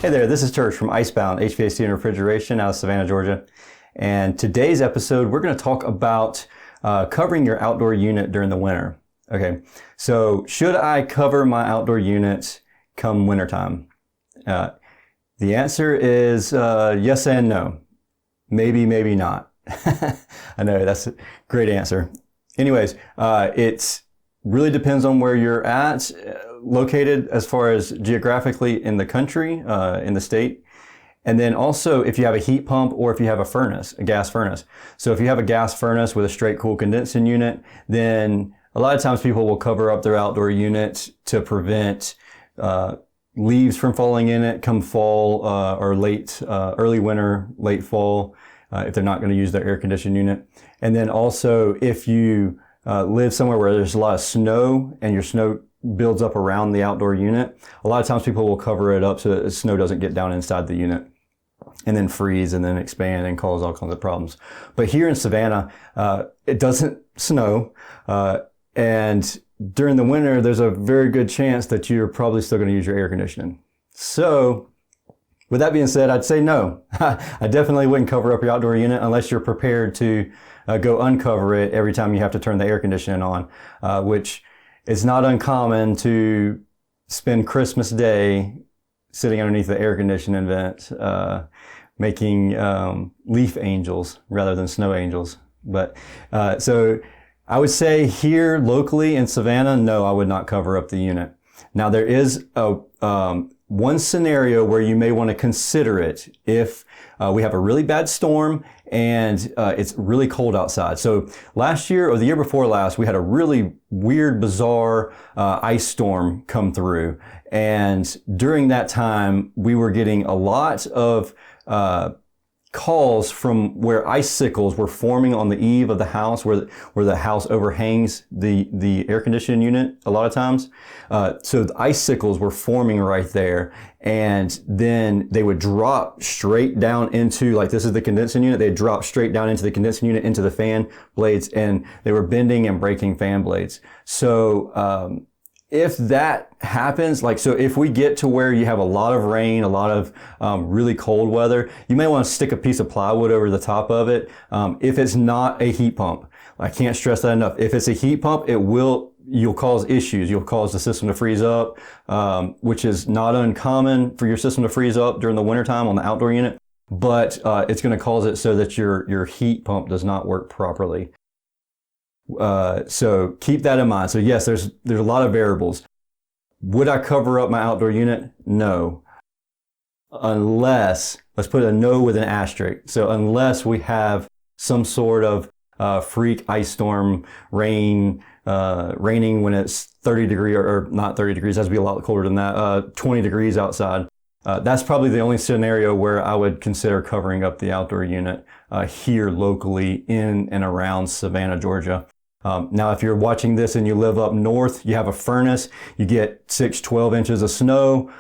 Hey there, this is Tersh from Icebound HVAC and Refrigeration out of Savannah, Georgia. And today's episode, we're going to talk about covering your outdoor unit during the winter. Okay, so should I cover my outdoor unit come wintertime? The answer is yes and no. Maybe, maybe not. I know, that's a great answer. Anyways, it really depends on where you're at, located as far as geographically in the country, in the state. And then also if you have a heat pump or if you have a furnace, a gas furnace. So if you have a gas furnace with a straight cool condensing unit, then a lot of times people will cover up their outdoor unit to prevent leaves from falling in it come fall or late, early winter, late fall, if they're not going to use their air conditioning unit. And then also if you live somewhere where there's a lot of snow and your snow builds up around the outdoor unit, a lot of times people will cover it up so that the snow doesn't get down inside the unit and then freeze and then expand and cause all kinds of problems. But here in Savannah, it doesn't snow. And during the winter, there's a very good chance that you're probably still going to use your air conditioning. So with that being said, I'd say no. I definitely wouldn't cover up your outdoor unit unless you're prepared to go uncover it every time you have to turn the air conditioning on, which is not uncommon to spend Christmas Day sitting underneath the air conditioning vent, making leaf angels rather than snow angels. But so I would say here locally in Savannah, no, I would not cover up the unit. Now there is one scenario where you may want to consider it if we have a really bad storm and it's really cold outside. So last year or the year before last, we had a really weird, bizarre ice storm come through. And during that time, we were getting a lot of calls from where icicles were forming on the eave of the house, where the house overhangs the air conditioning unit a lot of times. So the icicles were forming right there, and then they would drop straight down into, like, this is the condensing unit, they'd drop straight down into the condensing unit, into the fan blades, and they were bending and breaking fan blades. So if that happens, like, so if we get to where you have a lot of rain, a lot of really cold weather, you may want to stick a piece of plywood over the top of it. If it's not a heat pump, I can't stress that enough. If it's a heat pump, you'll cause issues. You'll cause the system to freeze up, which is not uncommon for your system to freeze up during the wintertime on the outdoor unit, but it's going to cause it so that your heat pump does not work properly. So keep that in mind. So yes, there's a lot of variables. Would I cover up my outdoor unit? No. Unless, let's put a no with an asterisk. So unless we have some sort of freak ice storm, raining when it's 30 degrees, or not 30 degrees, it has to be a lot colder than that, 20 degrees outside. That's probably the only scenario where I would consider covering up the outdoor unit here locally in and around Savannah, Georgia. Now, if you're watching this and you live up north, you have a furnace, you get 12 inches of snow,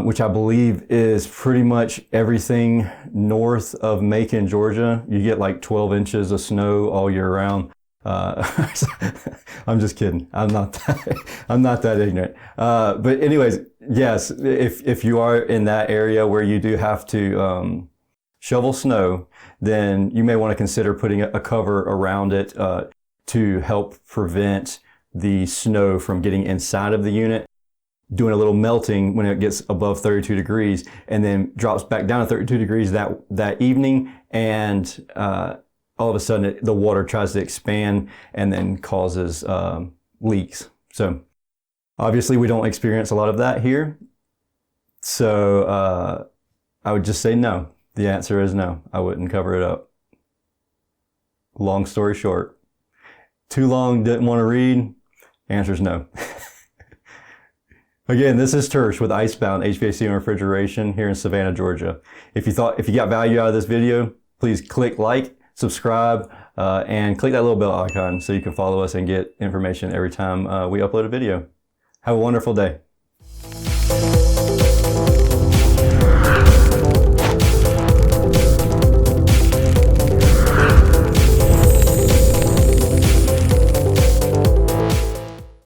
which I believe is pretty much everything north of Macon, Georgia. You get like 12 inches of snow all year round. I'm just kidding. I'm not that ignorant. But anyways, yes, if you are in that area where you do have to shovel snow, then you may want to consider putting a cover around it to help prevent the snow from getting inside of the unit, doing a little melting when it gets above 32 degrees, and then drops back down to 32 degrees that evening, and all of a sudden the water tries to expand and then causes leaks. So obviously we don't experience a lot of that here. So I would just say no. The answer is no. I wouldn't cover it up. Long story short. Too long, didn't want to read? Answer is no. Again, this is Tersh with Icebound HVAC and Refrigeration here in Savannah, Georgia. If you got value out of this video, please click like, subscribe, and click that little bell icon so you can follow us and get information every time we upload a video. Have a wonderful day.